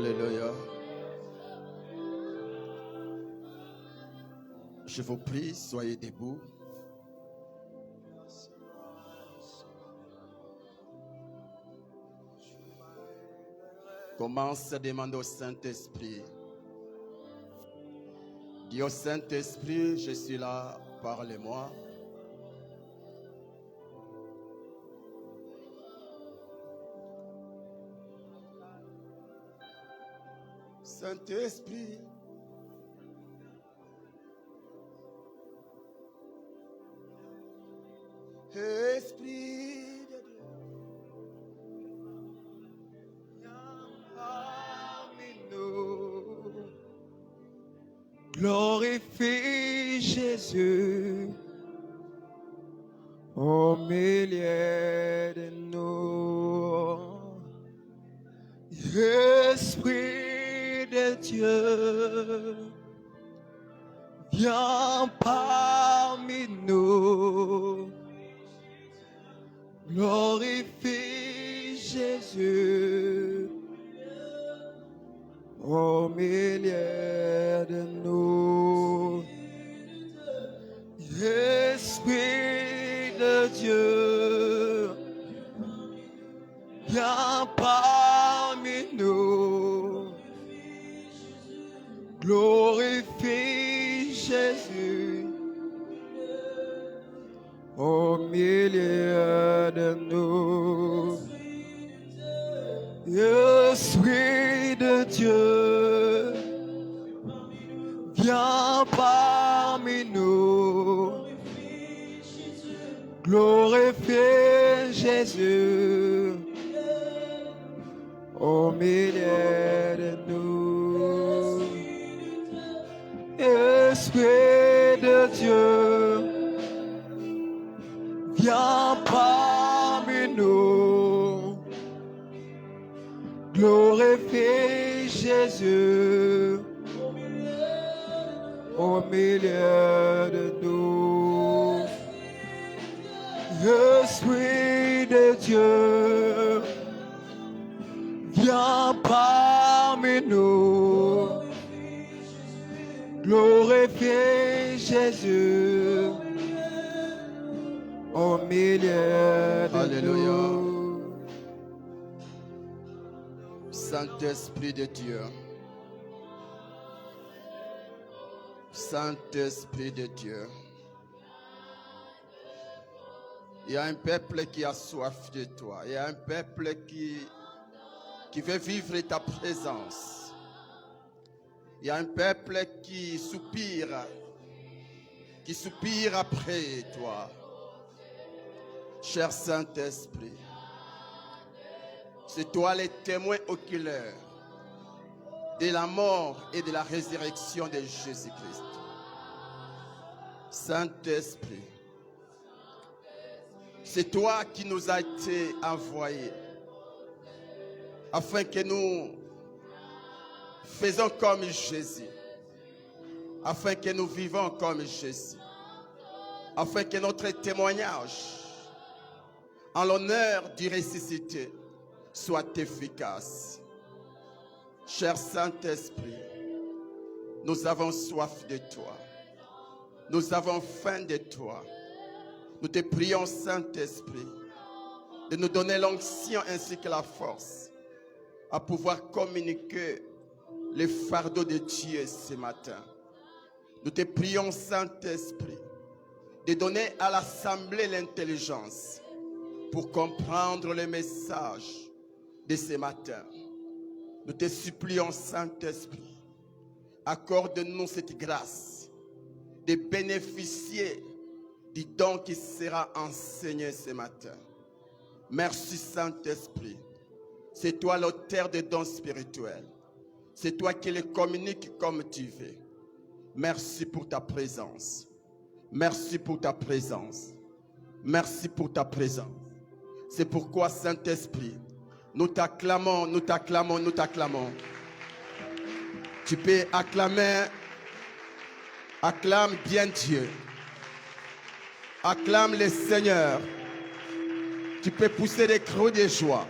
Alléluia. Je vous prie, soyez debout. Commence à demander au Saint-Esprit. Dis au Saint-Esprit, je suis là, parlez-moi. Saint-Esprit, Esprit de Dieu, viens parmi nous. Glorifie Jésus au milieu de nous. Esprit de Dieu, viens parmi nous. Glorifie Jésus au milieu de nous. Esprit de Dieu, viens parmi nous. Glorifie Jésus au milieu de nous. Esprit de Dieu, viens parmi nous. Glorifie Jésus au milieu de nous. Esprit de Dieu, viens parmi nous. Glorifie Jésus au milieu de nous. Esprit de Dieu, viens parmi nous. Glorifie Jésus au milieu de Alléluia. nous. Saint-Esprit de Dieu, Saint-Esprit de Dieu, il y a un peuple qui a soif de toi, il y a un peuple qui veut vivre ta présence, il y a un peuple qui soupire après toi, cher Saint-Esprit. C'est toi le témoin oculaire de la mort et de la résurrection de Jésus-Christ. Saint-Esprit, c'est toi qui nous as été envoyé afin que nous faisons comme Jésus, afin que nous vivons comme Jésus, afin que notre témoignage en l'honneur du ressuscité soit efficace. Cher Saint-Esprit, nous avons soif de toi. Nous avons faim de toi. Nous te prions, Saint-Esprit, de nous donner l'onction ainsi que la force à pouvoir communiquer le fardeau de Dieu ce matin. Nous te prions, Saint-Esprit, de donner à l'Assemblée l'intelligence pour comprendre le message de ce matin. Nous te supplions, Saint-Esprit, accorde-nous cette grâce de bénéficier du don qui sera enseigné ce matin. Merci, Saint-Esprit. C'est toi l'auteur des dons spirituels. C'est toi qui les communiques comme tu veux. Merci pour ta présence. Merci pour ta présence. Merci pour ta présence. C'est pourquoi, Saint-Esprit, nous t'acclamons, nous t'acclamons, nous t'acclamons. Tu peux acclamer, acclame bien Dieu. Acclame le Seigneur. Tu peux pousser des cris de joie.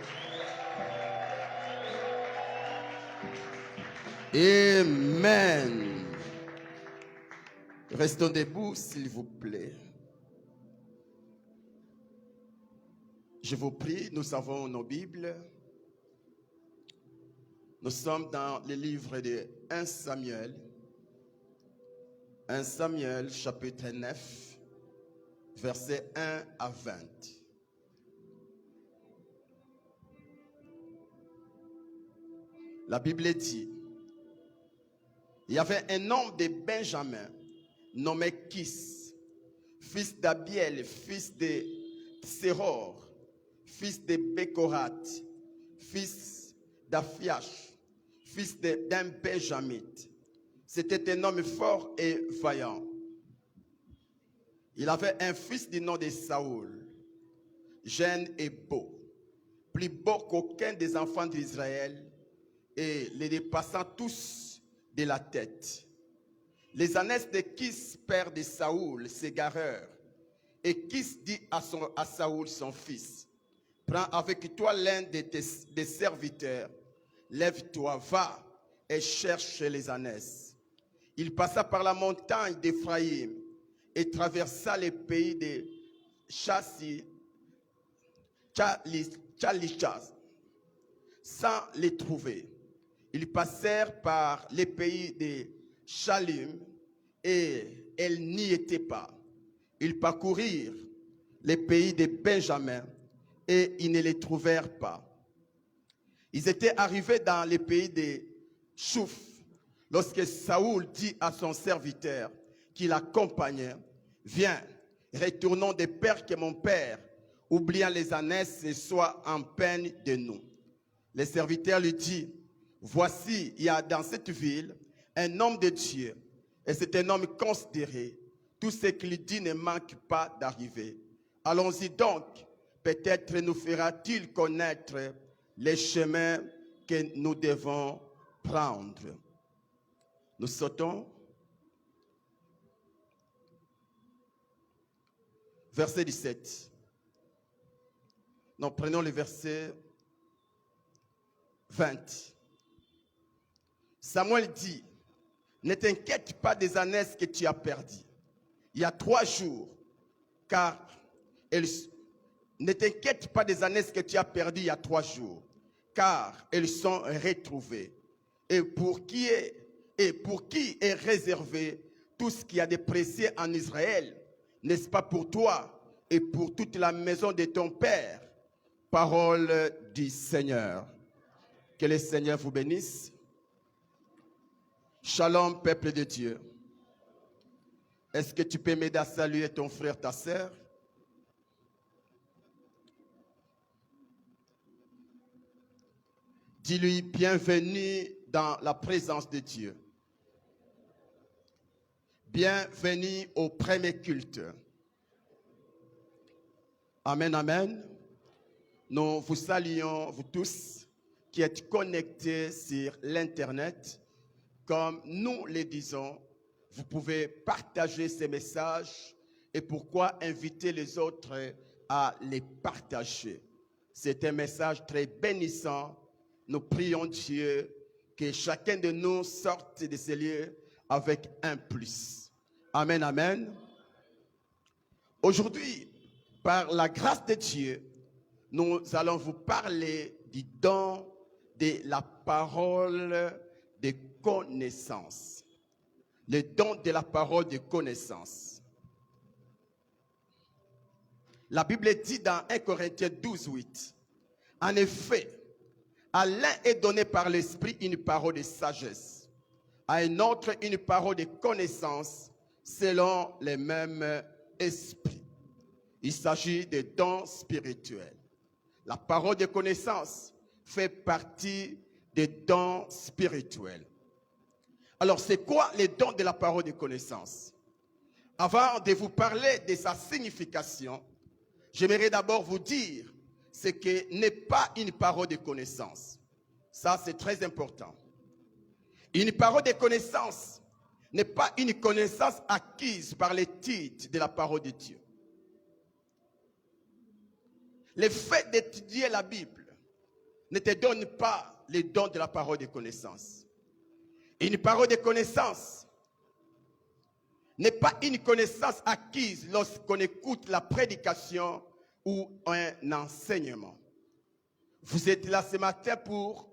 Amen. Restons debout, s'il vous plaît. Je vous prie, nous avons nos Bibles. Nous sommes dans le livre de 1 Samuel. 1 Samuel, chapitre 9, versets 1 à 20. La Bible dit, il y avait un homme de Benjamin nommé Kis, fils d'Abiel, fils de Séror, fils de Bécorat, fils d'Aphiach, fils d'un Benjamite. C'était un homme fort et vaillant. Il avait un fils du nom de Saoul, jeune et beau, plus beau qu'aucun des enfants d'Israël, et les dépassant tous de la tête. Les ânesses de Kis, père de Saoul, s'égarèrent, et Kis dit à Saoul, son fils, prends avec toi l'un des serviteurs, lève-toi, va et cherche les ânesses. Il passa par la montagne d'Éphraïm et traversa les pays de Tchalichas sans les trouver. Ils passèrent par les pays de Chalim et elles n'y étaient pas. Ils parcourirent les pays de Benjamin et ils ne les trouvèrent pas. Ils étaient arrivés dans les pays de Chouf lorsque Saoul dit à son serviteur qui l'accompagnait, viens, retournons de père que mon père, oubliant les ânesses et soit en peine de nous. Le serviteur lui dit, voici, il y a dans cette ville un homme de Dieu, et c'est un homme considéré. Tout ce qu'il dit ne manque pas d'arriver. Allons-y donc, peut-être nous fera-t-il connaître les chemins que nous devons prendre. Nous sautons. Verset 17. Nous prenons le verset 20. Samuel dit, ne t'inquiète pas des ânesses que tu as perdues. Il y a 3 jours, car ne t'inquiète pas des ânesses que tu as perdues il y a 3 jours, car elles sont retrouvées. Et pour qui est réservé tout ce qu'il y a de précieux en Israël, n'est-ce pas pour toi et pour toute la maison de ton père? Parole du Seigneur. Que le Seigneur vous bénisse. Shalom, peuple de Dieu. Est-ce que tu peux m'aider à saluer ton frère, ta sœur? Dis-lui bienvenue dans la présence de Dieu. Bienvenue au premier culte. Amen, amen. Nous vous saluons, vous tous qui êtes connectés sur l'Internet. Comme nous le disons, vous pouvez partager ces messages et pourquoi inviter les autres à les partager. C'est un message très bénissant. Nous prions Dieu que chacun de nous sorte de ces lieux avec un plus. Amen, amen. Aujourd'hui, par la grâce de Dieu, nous allons vous parler du don de la parole de connaissance. Le don de la parole de connaissance. La Bible dit dans 1 Corinthiens 12, 8, en effet, à l'un est donné par l'Esprit une parole de sagesse, à un autre une parole de connaissance selon le même esprit. Il s'agit de dons spirituels. La parole de connaissance fait partie des dons spirituels. Alors, c'est quoi les dons de la parole de connaissance? Avant de vous parler de sa signification, j'aimerais d'abord vous dire ce que n'est pas une parole de connaissance. Ça, c'est très important. Une parole de connaissance n'est pas une connaissance acquise par les titres de la parole de Dieu. Le fait d'étudier la Bible ne te donne pas les dons de la parole de connaissance. Une parole de connaissance n'est pas une connaissance acquise lorsqu'on écoute la prédication ou un enseignement. Vous êtes là ce matin pour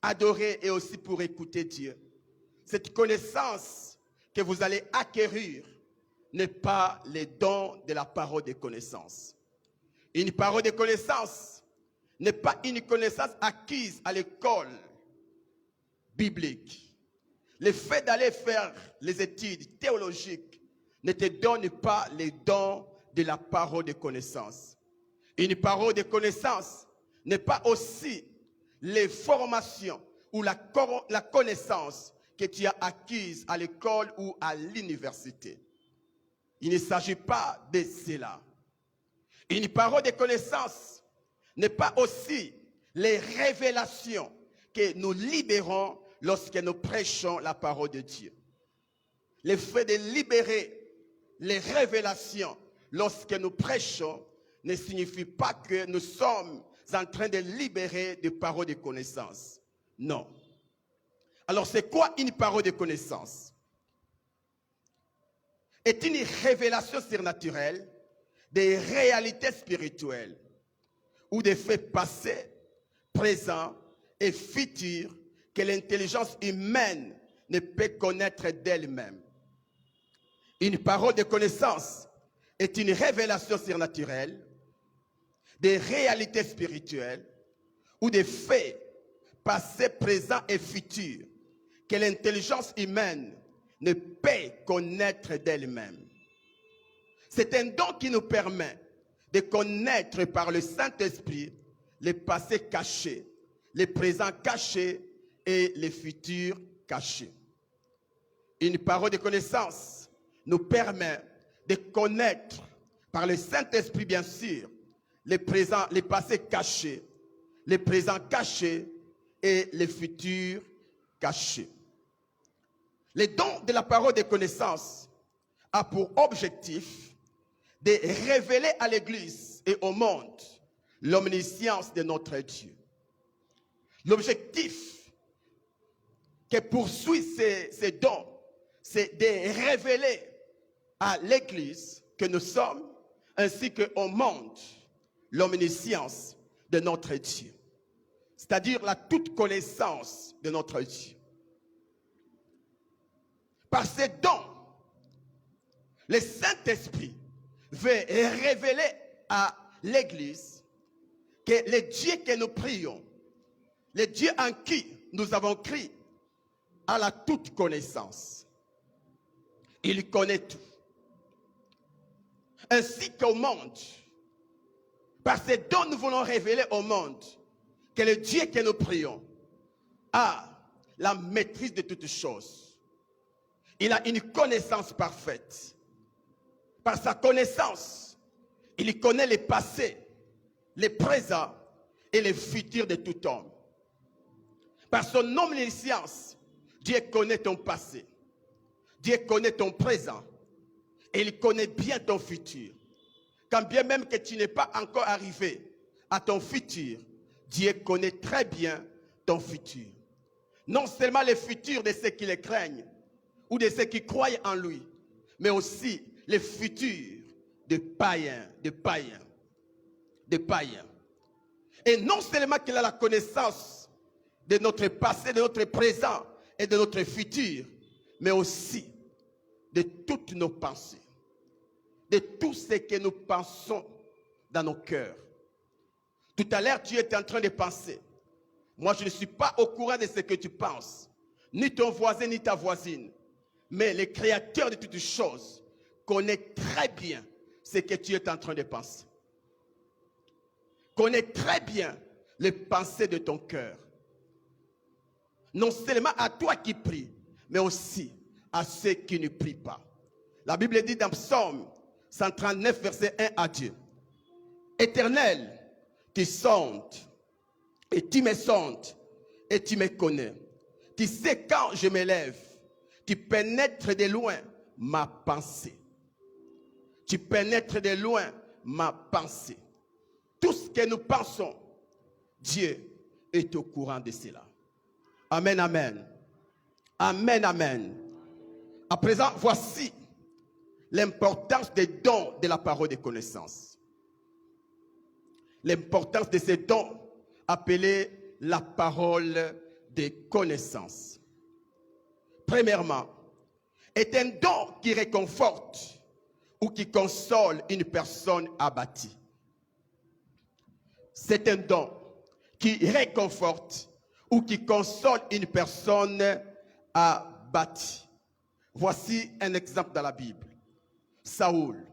adorer et aussi pour écouter Dieu. Cette connaissance que vous allez acquérir n'est pas les dons de la parole de connaissance. Une parole de connaissance n'est pas une connaissance acquise à l'école biblique. Le fait d'aller faire les études théologiques ne te donne pas les dons de la parole de connaissance. Une parole de connaissance n'est pas aussi les formations ou la connaissance que tu as acquise à l'école ou à l'université. Il ne s'agit pas de cela. Une parole de connaissance n'est pas aussi les révélations que nous libérons lorsque nous prêchons la parole de Dieu. Le fait de libérer les révélations lorsque nous prêchons ne signifie pas que nous sommes en train de libérer des paroles de connaissance. Non. Alors c'est quoi une parole de connaissance? C'est une révélation surnaturelle des réalités spirituelles ou des faits passés, présents et futurs que l'intelligence humaine ne peut connaître d'elle-même. Une parole de connaissance est une révélation surnaturelle des réalités spirituelles ou des faits passés, présents et futurs que l'intelligence humaine ne peut connaître d'elle-même. C'est un don qui nous permet de connaître par le Saint-Esprit les passés cachés, les présents cachés et les futurs cachés. Une parole de connaissance nous permet de connaître par le Saint-Esprit, bien sûr, les passés cachés, les présents cachés et les futurs cachés. Le don de la parole de connaissance a pour objectif de révéler à l'Église et au monde l'omniscience de notre Dieu. L'objectif que poursuit ces dons, c'est de révéler à l'Église que nous sommes, ainsi qu'au monde, l'omniscience de notre Dieu. C'est-à-dire la toute connaissance de notre Dieu. Par ces dons, le Saint-Esprit veut révéler à l'Église que le Dieu que nous prions, le Dieu en qui nous avons crié, a la toute connaissance. Il connaît tout. Ainsi qu'au monde, par ces dons, nous voulons révéler au monde que le Dieu que nous prions a la maîtrise de toutes choses. Il a une connaissance parfaite. Par sa connaissance, il connaît les passés, les présents et les futurs de tout homme. Par son omniscience, Dieu connaît ton passé. Dieu connaît ton présent. Et il connaît bien ton futur. Quand bien même que tu n'es pas encore arrivé à ton futur, Dieu connaît très bien ton futur. Non seulement le futur de ceux qui le craignent ou de ceux qui croient en lui, mais aussi le futur des païens, des païens, des païens. Et non seulement qu'il a la connaissance de notre passé, de notre présent et de notre futur, mais aussi de toutes nos pensées, de tout ce que nous pensons dans nos cœurs. Tout à l'heure, tu étais en train de penser. Moi, je ne suis pas au courant de ce que tu penses, ni ton voisin, ni ta voisine. Mais le Créateur de toutes choses connaît très bien ce que tu es en train de penser. Connaît très bien les pensées de ton cœur. Non seulement à toi qui pries, mais aussi à ceux qui ne prient pas. La Bible dit dans Psaume 139, verset 1 à Dieu. Éternel, tu sondes, et tu me sondes, et tu me connais. Tu sais quand je me lève, tu pénètres de loin ma pensée. Tu pénètres de loin ma pensée. Tout ce que nous pensons, Dieu est au courant de cela. Amen, amen. Amen, amen. À présent, voici l'importance des dons de la parole de connaissance. L'importance de ces dons appelés la parole de connaissance. Premièrement, est un don qui réconforte ou qui console une personne abattie. C'est un don qui réconforte ou qui console une personne abattie. Voici un exemple dans la Bible. Saoul.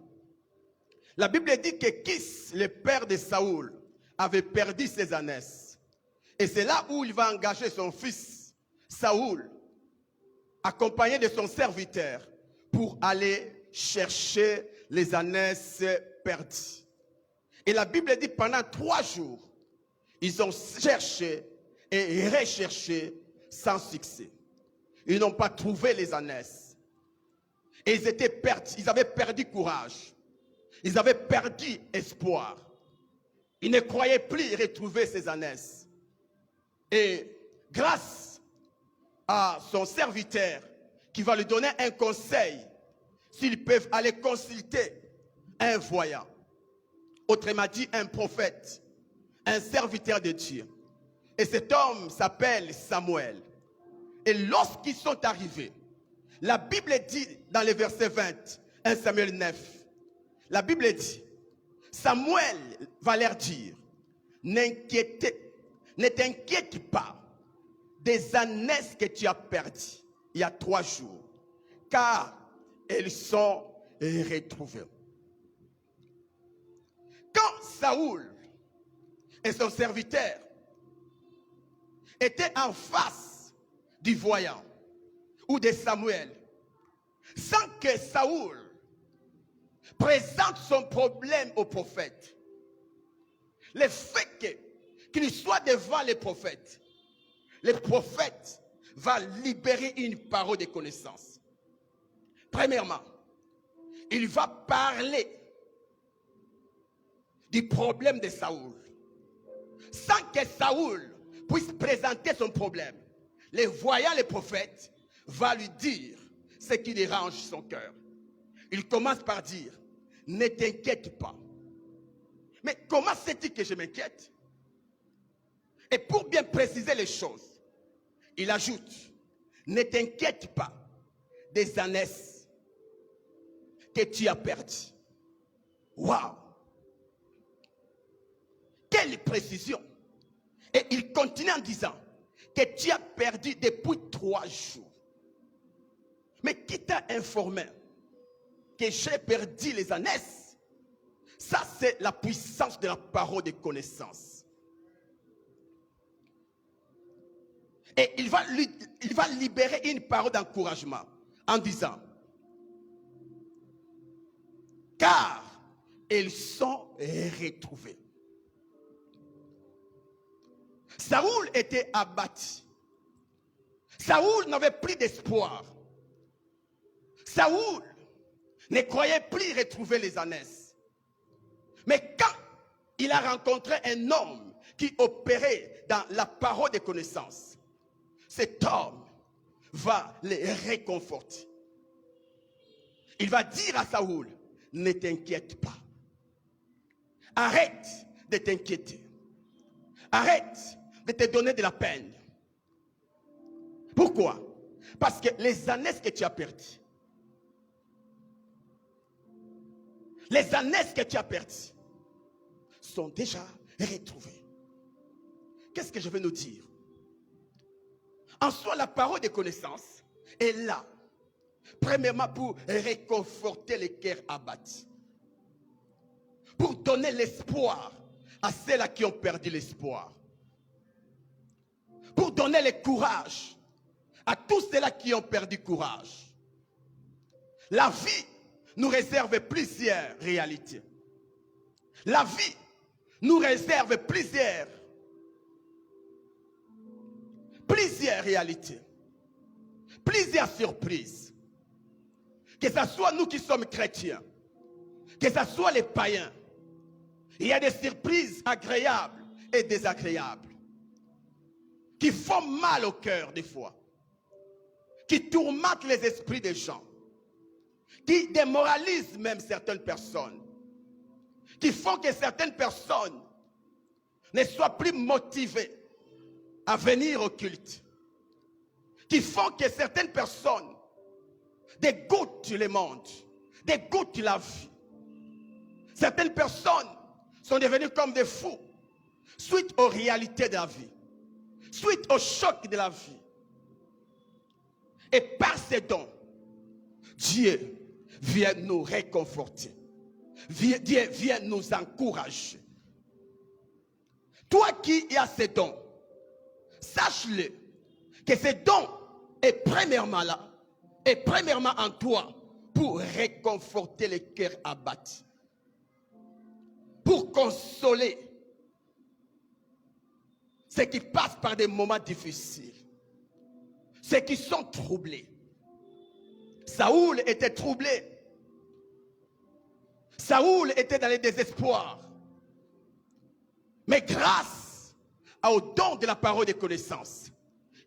La Bible dit que Kis, le père de Saoul, avait perdu ses ânesses. Et c'est là où il va engager son fils, Saoul, accompagné de son serviteur, pour aller chercher les ânesses perdues. Et la Bible dit pendant 3 jours, ils ont cherché et recherché sans succès. Ils n'ont pas trouvé les ânesses. Et ils étaient perdus, ils avaient perdu courage. Ils avaient perdu espoir. Ils ne croyaient plus retrouver ces ânesses. Et grâce à son serviteur qui va lui donner un conseil, s'ils peuvent aller consulter un voyant, autrement dit un prophète, un serviteur de Dieu. Et cet homme s'appelle Samuel. Et lorsqu'ils sont arrivés, la Bible dit dans le verset 20, 1 Samuel 9, la Bible dit, Samuel va leur dire, ne t'inquiète pas des ânesses que tu as perdues il y a 3 jours, car elles sont retrouvées. Quand Saoul et son serviteur étaient en face du voyant ou de Samuel, sans que Saoul présente son problème au prophète, le fait qu'il soit devant le prophète va libérer une parole de connaissance. Premièrement, il va parler du problème de Saoul, sans que Saoul puisse présenter son problème. Le voyant, le prophète va lui dire ce qui dérange son cœur. Il commence par dire, ne t'inquiète pas. Mais comment c'est-il que je m'inquiète? Et pour bien préciser les choses, il ajoute, ne t'inquiète pas des ânesses que tu as perdues. Waouh! Quelle précision! Et il continue en disant que tu as perdu depuis 3 jours. Mais qui t'a informé que j'ai perdu les ânesses? Ça, c'est la puissance de la parole de connaissance. Et il va libérer une parole d'encouragement en disant, car elles sont retrouvées. Saoul était abattu. Saoul n'avait plus d'espoir. Saoul ne croyait plus retrouver les ânesses. Mais quand il a rencontré un homme qui opérait dans la parole de connaissance, cet homme va les réconforter. Il va dire à Saoul, ne t'inquiète pas. Arrête de t'inquiéter. Arrête de te donner de la peine. Pourquoi? Parce que les ânesses que tu as perdues, sont déjà retrouvées. Qu'est-ce que je vais nous dire? En soi, la parole de connaissance est là, premièrement pour réconforter les cœurs abattus, pour donner l'espoir à ceux-là qui ont perdu l'espoir, pour donner le courage à tous ceux-là qui ont perdu courage. La vie nous réserve plusieurs réalités. La vie nous réserve plusieurs réalités, plusieurs surprises. Que ce soit nous qui sommes chrétiens, que ce soit les païens, il y a des surprises agréables et désagréables qui font mal au cœur des fois. qui tourmentent les esprits des gens, qui démoralisent même certaines personnes, qui font que certaines personnes ne soient plus motivées à venir au culte, qui font que certaines personnes dégoûtent le monde, dégoûtent la vie. Certaines personnes sont devenues comme des fous suite aux réalités de la vie, suite au choc de la vie. Et par ces dons, Dieu vient nous réconforter. Dieu vient nous encourager. Toi qui as ces dons, sache-le que ces dons est premièrement là, et premièrement en toi pour réconforter les cœurs abattus, pour consoler ceux qui passent par des moments difficiles, ceux qui sont troublés. Saoul était troublé. Saoul était dans le désespoir. Mais grâce au don de la parole de connaissance,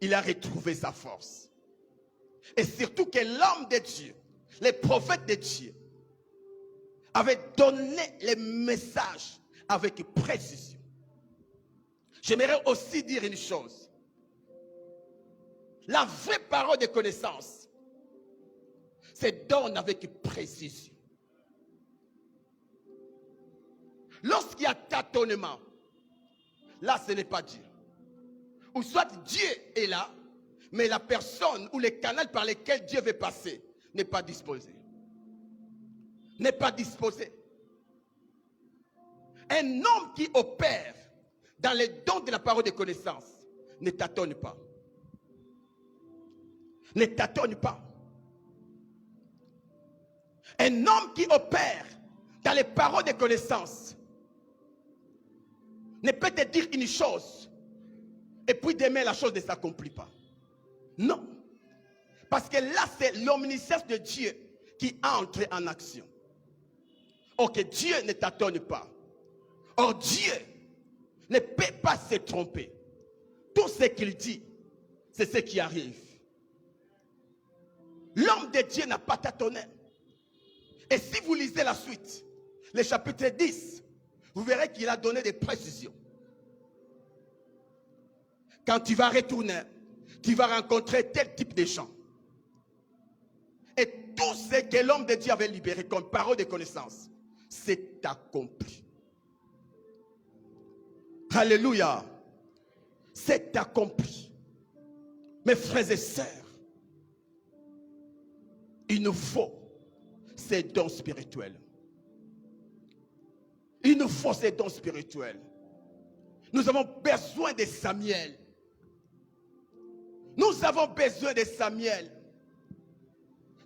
il a retrouvé sa force. Et surtout que l'homme de Dieu, les prophètes de Dieu, avaient donné les messages avec précision. J'aimerais aussi dire une chose. La vraie parole de connaissance se donne avec précision. Lorsqu'il y a tâtonnement, là ce n'est pas Dieu. Ou soit Dieu est là, mais la personne ou le canal par lequel Dieu veut passer n'est pas disposé. N'est pas disposé. Un homme qui opère dans les dons de la parole de connaissance ne tâtonne pas. Ne tâtonne pas. Un homme qui opère dans les paroles de connaissance ne peut te dire une chose et puis demain la chose ne s'accomplit pas. Non. Parce que là c'est l'omniscience de Dieu qui entre en action. Ok, Dieu ne tâtonne pas. Or Dieu ne peut pas se tromper. Tout ce qu'il dit, c'est ce qui arrive. L'homme de Dieu n'a pas tâtonné. Et si vous lisez la suite, le chapitre 10, vous verrez qu'il a donné des précisions. Quand tu vas retourner, tu vas rencontrer tel type de gens. Et tout ce que l'homme de Dieu avait libéré comme parole de connaissance, c'est accompli. Alléluia. C'est accompli. Mes frères et sœurs, il nous faut ces dons spirituels. Il nous faut ces dons spirituels. Nous avons besoin de Samuel. Nous avons besoin de Samuel.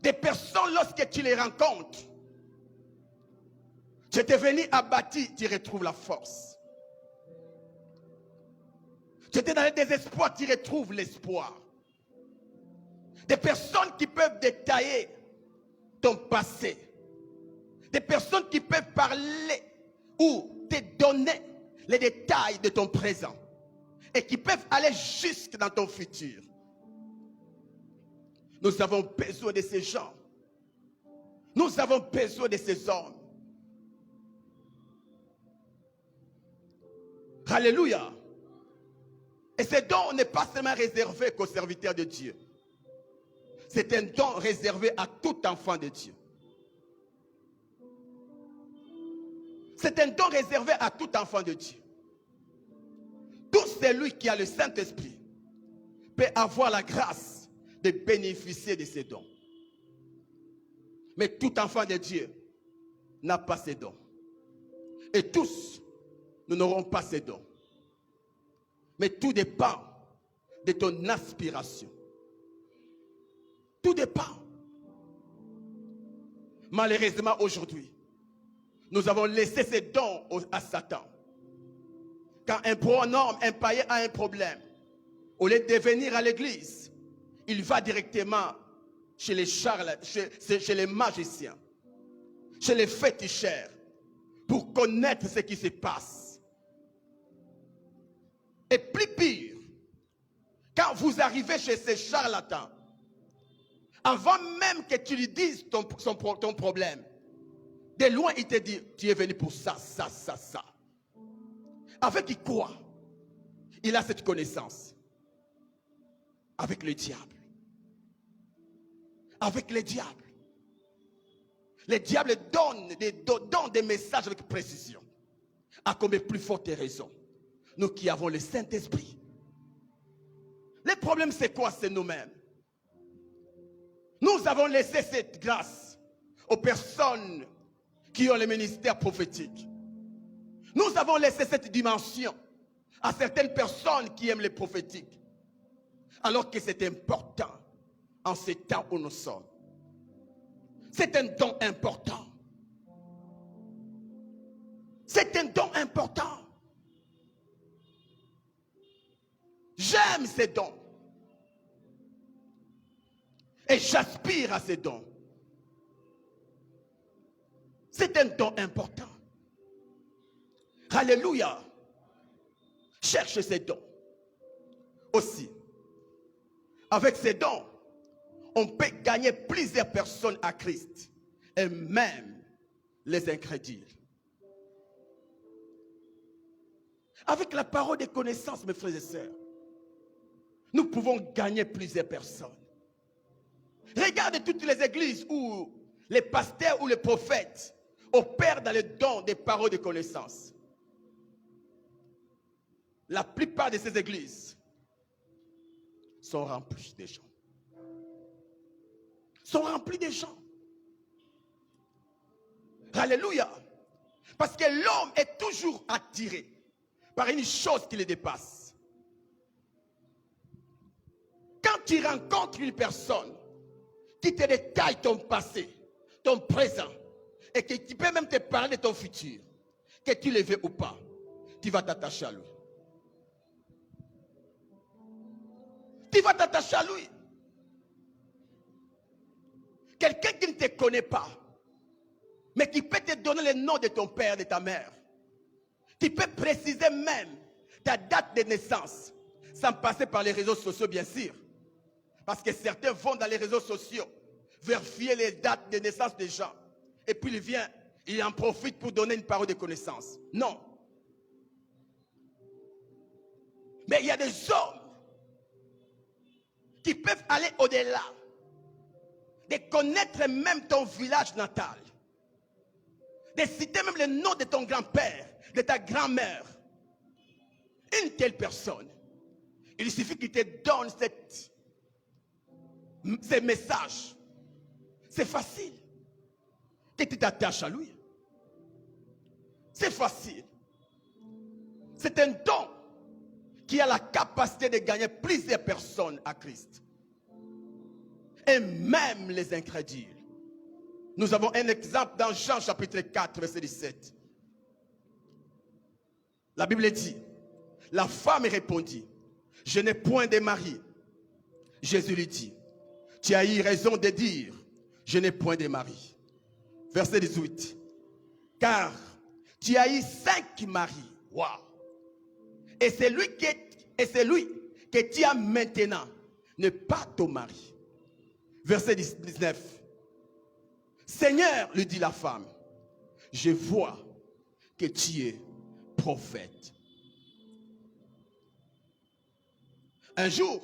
Des personnes, lorsque tu les rencontres, tu es devenu abattu, tu retrouves la force. Tu étais dans le désespoir, tu retrouves l'espoir. Des personnes qui peuvent détailler ton passé. Des personnes qui peuvent parler ou te donner les détails de ton présent. Et qui peuvent aller jusque dans ton futur. Nous avons besoin de ces gens. Nous avons besoin de ces hommes. Alléluia. Et ce don n'est pas seulement réservé qu'aux serviteurs de Dieu. C'est un don réservé à tout enfant de Dieu. C'est un don réservé à tout enfant de Dieu. Tout celui qui a le Saint-Esprit peut avoir la grâce de bénéficier de ces dons. Mais tout enfant de Dieu n'a pas ces dons. Et tous, nous n'aurons pas ces dons. Mais tout dépend de ton aspiration. Tout dépend. Malheureusement aujourd'hui, nous avons laissé ces dons à Satan. Quand un bon homme, un païen a un problème, au lieu de venir à l'église, il va directement chez les chez les magiciens, chez les féticheurs, pour connaître ce qui se passe. Et plus pire, quand vous arrivez chez ces charlatans, Avant même que tu lui dises ton problème, de loin, il te dit, tu es venu pour ça, ça, ça, ça. Avec quoi? Il a cette connaissance. Avec le diable. Avec le diable. Le diable donne des messages avec précision. À combien plus forte raison, nous qui avons le Saint-Esprit. Le problème, c'est quoi? C'est nous-mêmes. Nous avons laissé cette grâce aux personnes qui ont le ministère prophétique. Nous avons laissé cette dimension à certaines personnes qui aiment les prophétiques. Alors que c'est important en ces temps où nous sommes. C'est un don important. C'est un don important. J'aime ces dons. Et j'aspire à ces dons. C'est un don important. Alléluia. Cherche ces dons. Aussi, avec ces dons, on peut gagner plusieurs personnes à Christ. Et même les incrédules. Avec la parole de connaissance, mes frères et sœurs, nous pouvons gagner plusieurs personnes. Regarde toutes les églises où les pasteurs ou les prophètes opèrent dans le don des paroles de connaissance. La plupart de ces églises sont remplies de gens. Sont remplies de gens. Alléluia. Parce que l'homme est toujours attiré par une chose qui le dépasse. Quand tu rencontres une personne qui te détaille ton passé, ton présent, et qui peut même te parler de ton futur, que tu le veux ou pas, tu vas t'attacher à lui. Tu vas t'attacher à lui. Quelqu'un qui ne te connaît pas, mais qui peut te donner le nom de ton père, de ta mère. Qui peut préciser même ta date de naissance, sans passer par les réseaux sociaux, bien sûr. Parce que certains vont dans les réseaux sociaux vérifier les dates de naissance des gens. Et puis il vient, il en profite pour donner une parole de connaissance. Non. Mais il y a des hommes qui peuvent aller au-delà de connaître même ton village natal, de citer même le nom de ton grand-père, de ta grand-mère. Une telle personne, il suffit qu'il te donne ces messages. C'est facile que tu t'attaches à lui. C'est facile. C'est un don qui a la capacité de gagner plusieurs personnes à Christ. Et même les incrédules. Nous avons un exemple dans Jean chapitre 4, verset 17. La Bible dit, la femme répondit, je n'ai point de mari. Jésus lui dit, tu as eu raison de dire, je n'ai point de mari. Verset 18, car tu as eu 5 maris. Wow. Et celui que tu as maintenant n'est pas ton mari. Verset 19, Seigneur, lui dit la femme, je vois que tu es prophète. Un jour,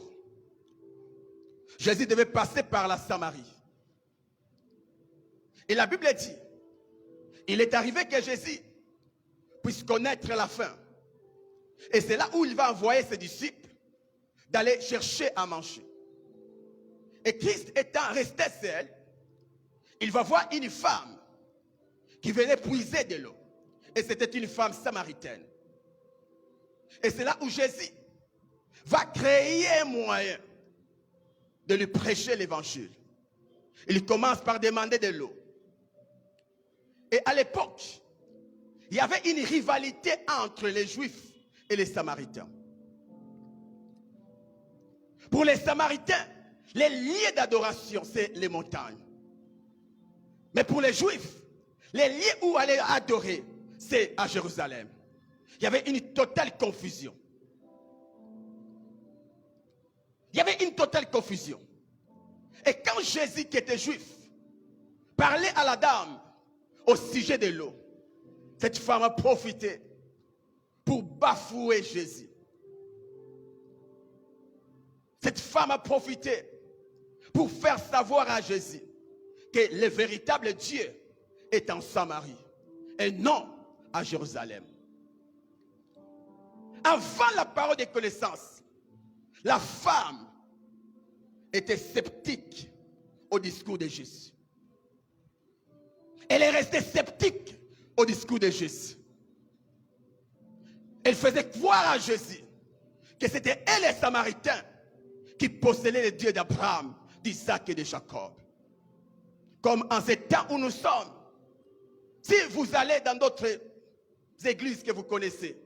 Jésus devait passer par la Samarie. Et la Bible dit, il est arrivé que Jésus puisse connaître la faim. Et c'est là où il va envoyer ses disciples d'aller chercher à manger. Et Christ étant resté seul, il va voir une femme qui venait puiser de l'eau. Et c'était une femme samaritaine. Et c'est là où Jésus va créer un moyen de lui prêcher l'évangile. Il commence par demander de l'eau. Et à l'époque, il y avait une rivalité entre les Juifs et les Samaritains. Pour les Samaritains, les lieux d'adoration, c'est les montagnes. Mais pour les Juifs, les lieux où aller adorer, c'est à Jérusalem. Il y avait une totale confusion. Il y avait une totale confusion. Et quand Jésus, qui était juif, parlait à la dame au sujet de l'eau, cette femme a profité pour bafouer Jésus. Cette femme a profité pour faire savoir à Jésus que le véritable Dieu est en Samarie et non à Jérusalem. Avant la parole de connaissance, la femme était sceptique au discours de Jésus. Elle est restée sceptique au discours de Jésus. Elle faisait croire à Jésus que c'était elle, les Samaritains, qui possédaient le Dieu d'Abraham, d'Isaac et de Jacob. Comme en ces temps où nous sommes, si vous allez dans d'autres églises que vous connaissez,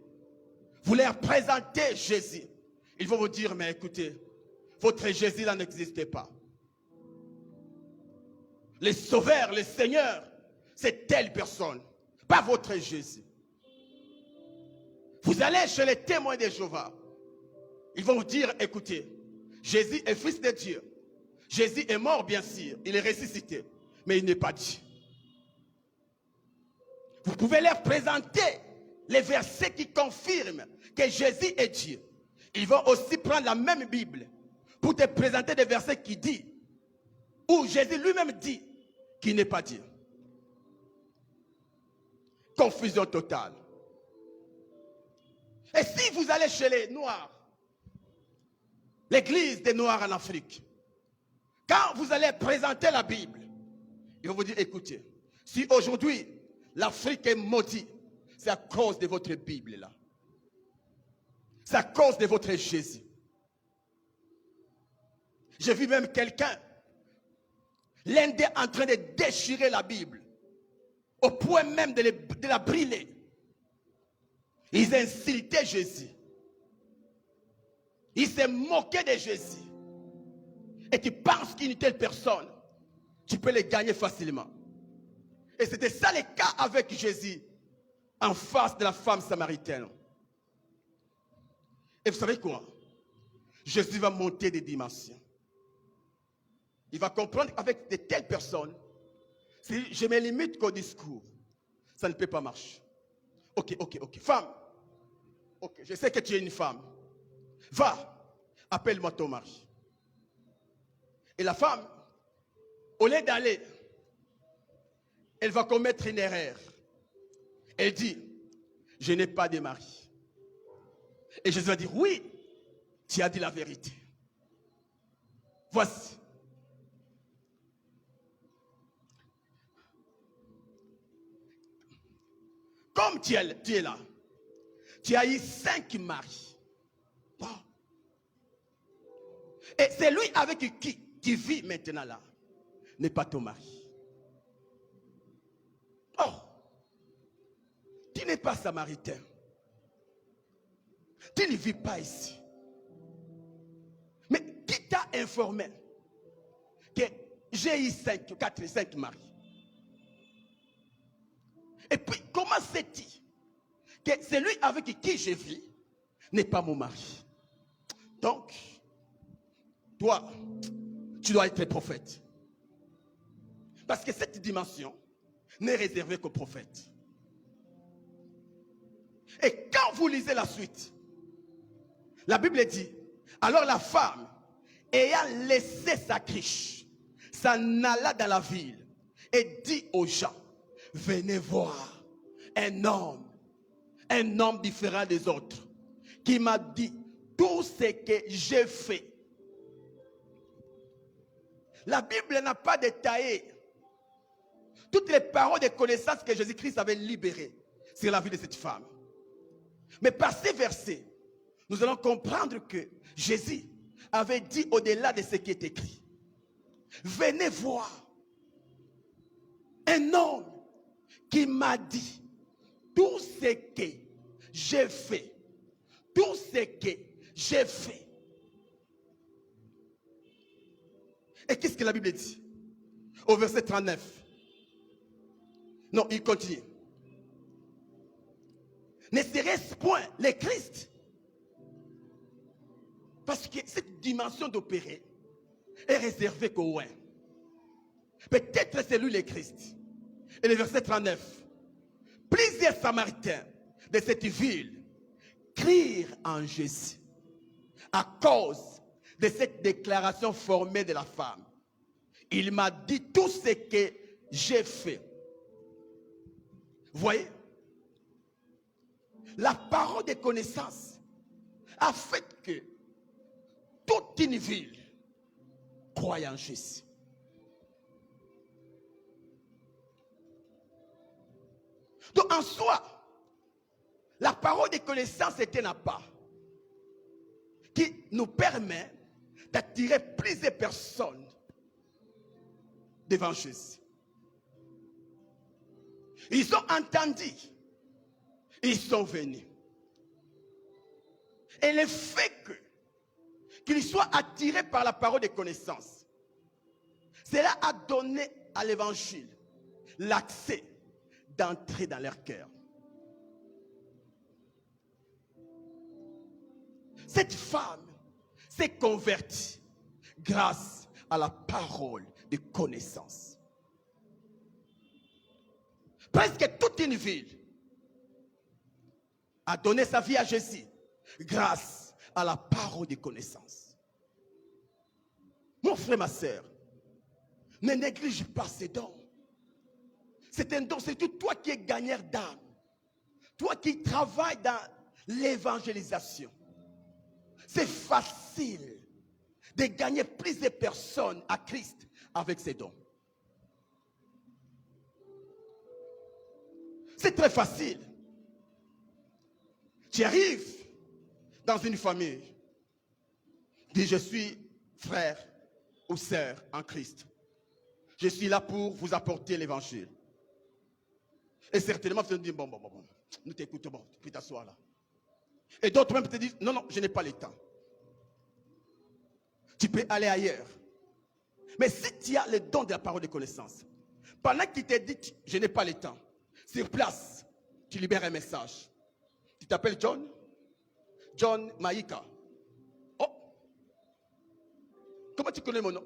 vous leur présentez Jésus, ils vont vous dire, mais écoutez, votre Jésus là n'existe pas. Le Sauveur, le Seigneur, c'est telle personne, pas votre Jésus. Vous allez chez les témoins de Jéhovah, ils vont vous dire, écoutez, Jésus est fils de Dieu. Jésus est mort, bien sûr, il est ressuscité, mais il n'est pas Dieu. Vous pouvez leur présenter les versets qui confirment que Jésus est Dieu. Ils vont aussi prendre la même Bible pour te présenter des versets qui disent, où Jésus lui-même dit qu'il n'est pas Dieu. Confusion totale. Et si vous allez chez les Noirs, l'église des Noirs en Afrique, quand vous allez présenter la Bible, ils vont vous dire, écoutez, si aujourd'hui l'Afrique est maudite, c'est à cause de votre Bible là. C'est à cause de votre Jésus. J'ai vu même quelqu'un, l'un d'eux en train de déchirer la Bible, au point même de la brûler. Ils insultaient Jésus. Ils se moquaient de Jésus. Et tu penses qu'une telle personne, tu peux les gagner facilement. Et c'était ça le cas avec Jésus en face de la femme samaritaine. Et vous savez quoi? Jésus va monter des dimensions. Il va comprendre qu'avec de telles personnes, si je me limite qu'au discours, ça ne peut pas marcher. Ok. Femme, ok, je sais que tu es une femme. Va, appelle-moi ton mari. Et la femme, au lieu d'aller, elle va commettre une erreur. Elle dit, je n'ai pas de mari. Et Jésus va dire, oui, tu as dit la vérité. Voici. Comme tu es là, tu as eu 5 maris. Wow. Et c'est lui avec qui tu vis maintenant là, n'est pas ton mari. Oh, tu n'es pas samaritain. Tu ne vis pas ici. Mais qui t'a informé que j'ai eu 5 maris? Et puis, comment sais-tu que celui avec qui je vis n'est pas mon mari? Donc, toi, tu dois être prophète. Parce que cette dimension n'est réservée qu'aux prophètes. Et quand vous lisez la suite, la Bible dit, alors la femme, ayant laissé sa criche, s'en alla dans la ville et dit aux gens, venez voir un homme différent des autres, qui m'a dit tout ce que j'ai fait. La Bible n'a pas détaillé toutes les paroles de connaissance que Jésus-Christ avait libérées sur la vie de cette femme. Mais par ces versets, nous allons comprendre que Jésus avait dit au-delà de ce qui est écrit. Venez voir un homme qui m'a dit tout ce que j'ai fait. Tout ce que j'ai fait. Et qu'est-ce que la Bible dit? Au verset 39. Non, il continue. Ne serait-ce point le Christ? Parce que cette dimension d'opérer est réservé qu'au loin. Peut-être c'est lui le Christ. Et le verset 39. Plusieurs Samaritains de cette ville crient en Jésus à cause de cette déclaration formée de la femme. Il m'a dit tout ce que j'ai fait. Vous voyez? La parole de connaissance a fait que toute une ville croit en Jésus. Donc en soi, la parole de connaissance est un appât qui nous permet d'attirer plusieurs personnes devant Jésus. Ils ont entendu, ils sont venus. Et le fait qu'ils soient attirés par la parole de connaissance, cela a donné à l'évangile l'accès d'entrer dans leur cœur. Cette femme s'est convertie grâce à la parole de connaissance. Presque toute une ville a donné sa vie à Jésus grâce à la parole de connaissance. Mon frère, ma soeur, ne néglige pas ces dons. C'est un don, c'est toi qui es gagneur d'âme. Toi qui travailles dans l'évangélisation. C'est facile de gagner plus de personnes à Christ avec ces dons. C'est très facile. Tu arrives dans une famille, dis je suis frère ou sœur en Christ. Je suis là pour vous apporter l'évangile. Et certainement, vous allez dire, bon, nous t'écoutons, bon, tu peux t'asseoir là. Et d'autres même te disent, non, je n'ai pas le temps. Tu peux aller ailleurs. Mais si tu as le don de la parole de connaissance, pendant qu'il te dit, je n'ai pas le temps, sur place, tu libères un message. Tu t'appelles John Maïka. Oh, comment tu connais mon nom?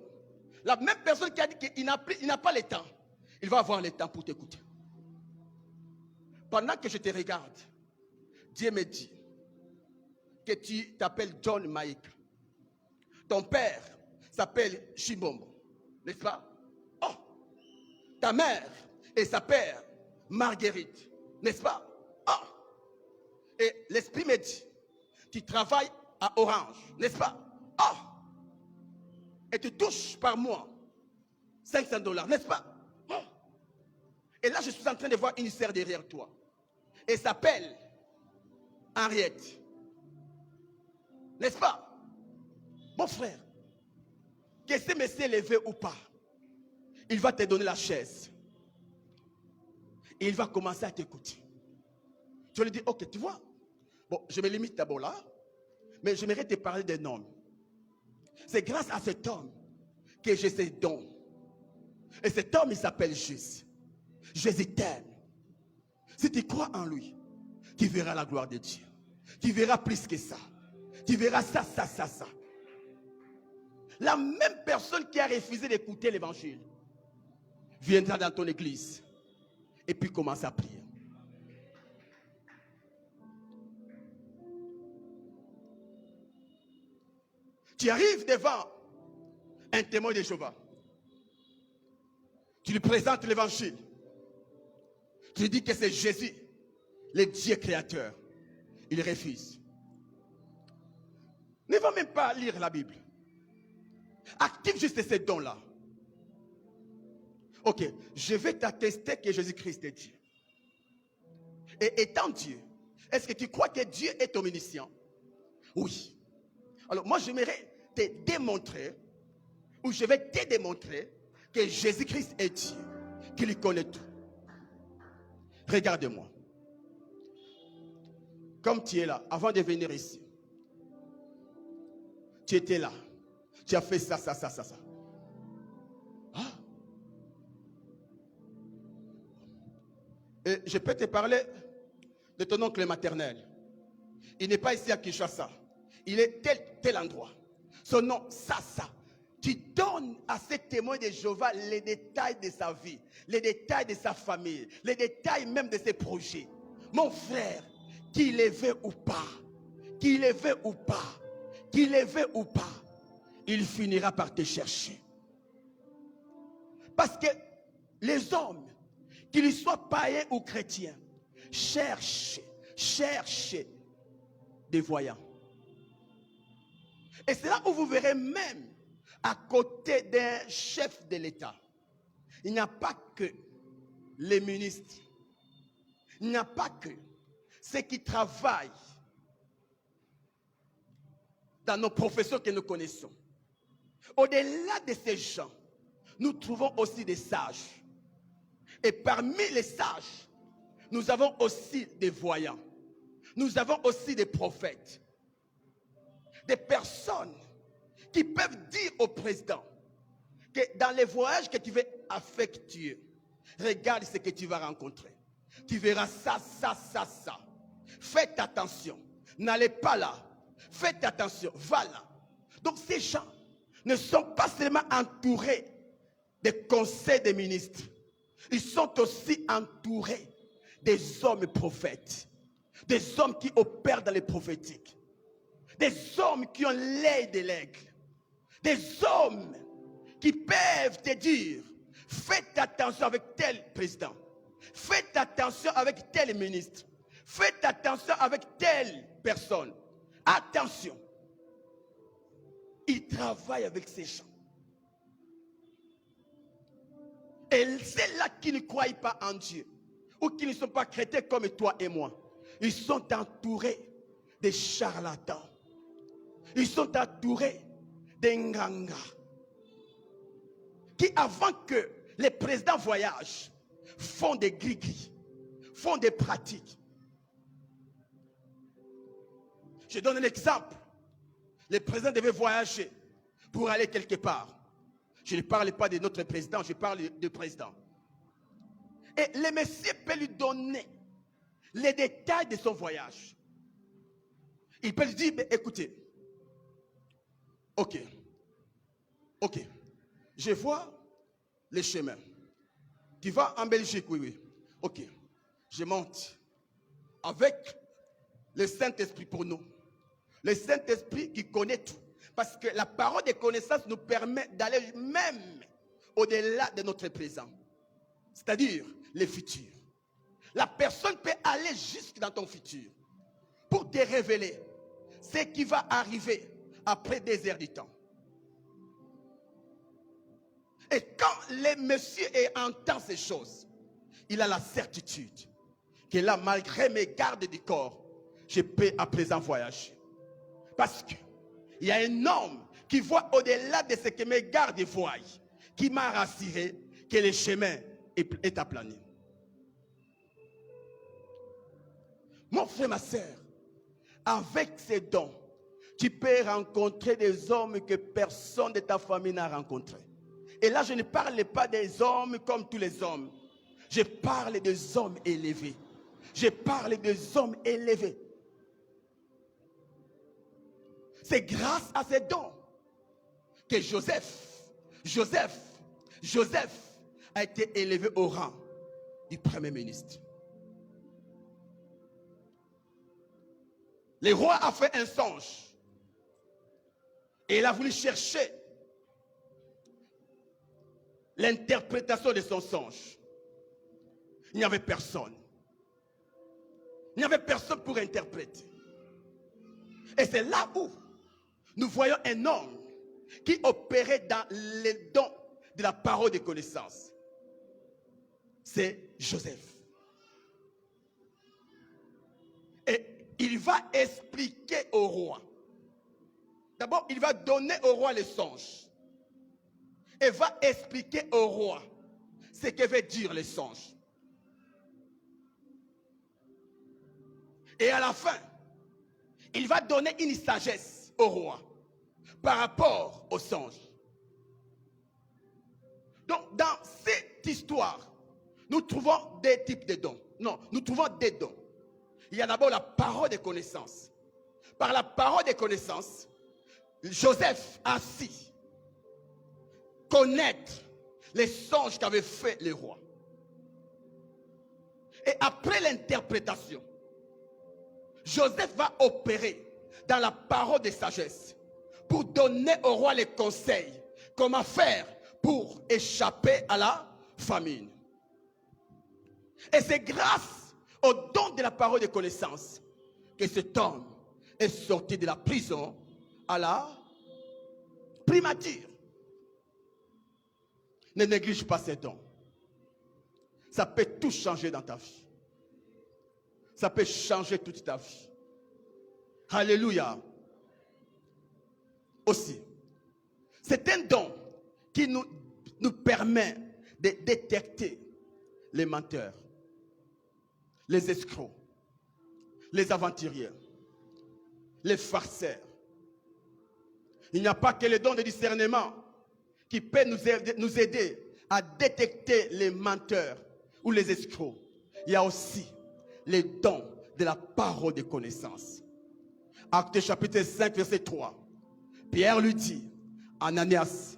La même personne qui a dit qu'il n'a pas le temps, il va avoir le temps pour t'écouter. Pendant que je te regarde, Dieu me dit que tu t'appelles John Maïka. Ton père s'appelle Chibombo, n'est-ce pas? Oh, ta mère et sa père Marguerite, n'est-ce pas? Oh, et l'esprit me dit, tu travailles à Orange, n'est-ce pas? Oh, et tu touches par mois $500, n'est-ce pas? Oh. Et là, je suis en train de voir une sœur derrière toi. Elle s'appelle Henriette. N'est-ce pas? Mon frère, que ce monsieur levé ou pas, il va te donner la chaise. Et il va commencer à t'écouter. Tu vas lui dire, ok, tu vois, bon, je me limite d'abord là, mais j'aimerais te parler d'un homme. C'est grâce à cet homme que j'ai ces dons. Et cet homme, il s'appelle Jésus. Jésus t'aime. Si tu crois en lui, tu verras la gloire de Dieu. Tu verras plus que ça. Tu verras ça. La même personne qui a refusé d'écouter l'évangile viendra dans ton église et puis commence à prier. Tu arrives devant un témoin de Jéhovah. Tu lui présentes l'évangile. Tu lui dis que c'est Jésus, le Dieu créateur. Il refuse. Ne va même pas lire la Bible. Active juste ces dons-là. Ok, je vais t'attester que Jésus-Christ est Dieu. Et étant Dieu, est-ce que tu crois que Dieu est omniscient? Oui. Alors moi, j'aimerais te démontrer, ou je vais te démontrer que Jésus-Christ est Dieu, qu'il connaît tout. Regarde-moi. Comme tu es là, avant de venir ici, tu étais là. Tu as fait ça. Ah. Et je peux te parler de ton oncle maternel. Il n'est pas ici à Kinshasa. Il est tel endroit. Son nom, ça. tu donnes à ces témoins de Jéhovah les détails de sa vie, les détails de sa famille, les détails même de ses projets. Mon frère, qu'il est veut ou pas, qu'il est veut ou pas, qu'il est veut ou pas, il finira par te chercher. Parce que les hommes, qu'ils soient païens ou chrétiens, cherchent des voyants. Et c'est là où vous verrez même à côté d'un chef de l'État, il n'y a pas que les ministres, il n'y a pas que ceux qui travaillent dans nos professions que nous connaissons. Au-delà de ces gens, nous trouvons aussi des sages. Et parmi les sages, nous avons aussi des voyants. Nous avons aussi des prophètes. Des personnes qui peuvent dire au président que dans les voyages que tu veux affectueux, regarde ce que tu vas rencontrer. Tu verras ça, ça, ça, ça. Faites attention. N'allez pas là. Faites attention. Va là. Donc ces gens ne sont pas seulement entourés des conseils des ministres. Ils sont aussi entourés des hommes prophètes. Des hommes qui opèrent dans les prophétiques. Des hommes qui ont l'œil de l'aigle. Des hommes qui peuvent te dire, faites attention avec tel président. Faites attention avec tel ministre. Faites attention avec telle personne. Attention. Ils travaillent avec ces gens. Et ceux-là qui ne croient pas en Dieu, ou qui ne sont pas chrétiens comme toi et moi, ils sont entourés de charlatans. Ils sont entourés d'Enganga. Qui, avant que les présidents voyagent, font des gris-gris, font des pratiques. Je donne un exemple. Le président devait voyager pour aller quelque part. Je ne parle pas de notre président, je parle du président. Et le Messie peut lui donner les détails de son voyage. Il peut lui dire, mais écoutez, ok, je vois les chemins. Tu vas en Belgique, oui. Ok, je monte avec le Saint-Esprit pour nous. Le Saint-Esprit qui connaît tout. Parce que la parole de connaissance nous permet d'aller même au-delà de notre présent. C'est-à-dire le futur. La personne peut aller jusque dans ton futur pour te révéler ce qui va arriver après des heures du temps. Et quand le monsieur entend ces choses, il a la certitude que là, malgré mes gardes du corps, je peux à présent voyager. Parce qu'il y a un homme qui voit au-delà de ce que mes gardes voient, qui m'a rassuré que le chemin est aplani. Mon frère, ma soeur, avec ces dons, tu peux rencontrer des hommes que personne de ta famille n'a rencontrés. Et là, je ne parle pas des hommes comme tous les hommes. Je parle des hommes élevés. Je parle des hommes élevés. C'est grâce à ces dons que Joseph a été élevé au rang du premier ministre. Le roi a fait un songe et il a voulu chercher l'interprétation de son songe. Il n'y avait personne. Il n'y avait personne pour interpréter. Et c'est là où nous voyons un homme qui opérait dans les dons de la parole de connaissance. C'est Joseph. Et il va expliquer au roi. D'abord, il va donner au roi les songes. Et va expliquer au roi ce que veut dire les songes. Et à la fin, il va donner une sagesse au roi par rapport aux songes. Donc, dans cette histoire, nous trouvons des types de dons. Non, nous trouvons des dons. Il y a d'abord la parole de connaissance. Par la parole de connaissance, Joseph assis connaître les songes qu'avait fait le roi. Et après l'interprétation, Joseph va opérer dans la parole de sagesse pour donner au roi les conseils comment faire pour échapper à la famine. Et c'est grâce au don de la parole de connaissance que cet homme est sorti de la prison à la primature. Ne néglige pas ces dons. Ça peut tout changer dans ta vie. Ça peut changer toute ta vie. Alléluia. Aussi, c'est un don qui nous permet de détecter les menteurs, les escrocs, les aventuriers, les farceurs. Il n'y a pas que le don de discernement qui peut nous aider à détecter les menteurs ou les escrocs. Il y a aussi les dons de la parole de connaissance. Actes chapitre 5, verset 3. Pierre lui dit, Ananias,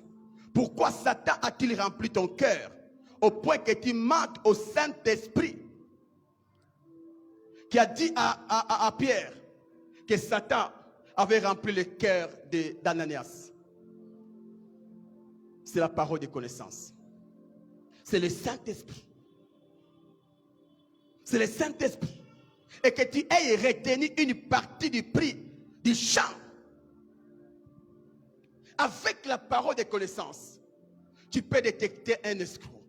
pourquoi Satan a-t-il rempli ton cœur au point que tu mentes au Saint-Esprit? Qui a dit à Pierre que Satan avait rempli le cœur d'Ananias. C'est la parole de connaissance. C'est le Saint-Esprit. C'est le Saint-Esprit. Et que tu aies retenu une partie du prix du champ. Avec la parole de connaissance, tu peux détecter un escroc.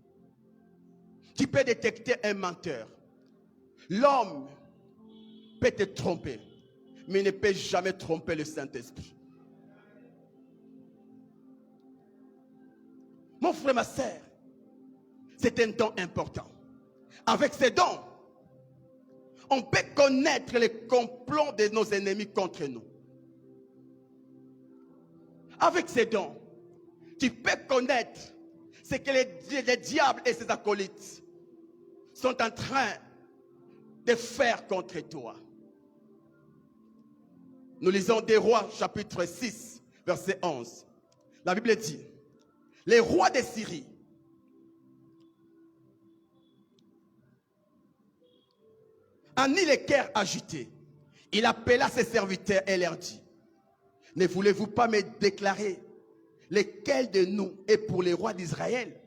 Tu peux détecter un menteur. L'homme peut te tromper, mais il ne peut jamais tromper le Saint-Esprit. Mon frère, ma sœur, c'est un don important. Avec ces dons, on peut connaître les complots de nos ennemis contre nous. Avec ces dons, tu peux connaître ce que les diables et ses acolytes sont en train de faire contre toi. Nous lisons des Rois, chapitre 6, verset 11. La Bible dit, les rois de Syrie en eut le cœur agité. Il appela ses serviteurs et leur dit, ne voulez-vous pas me déclarer lequel de nous est pour les rois d'Israël?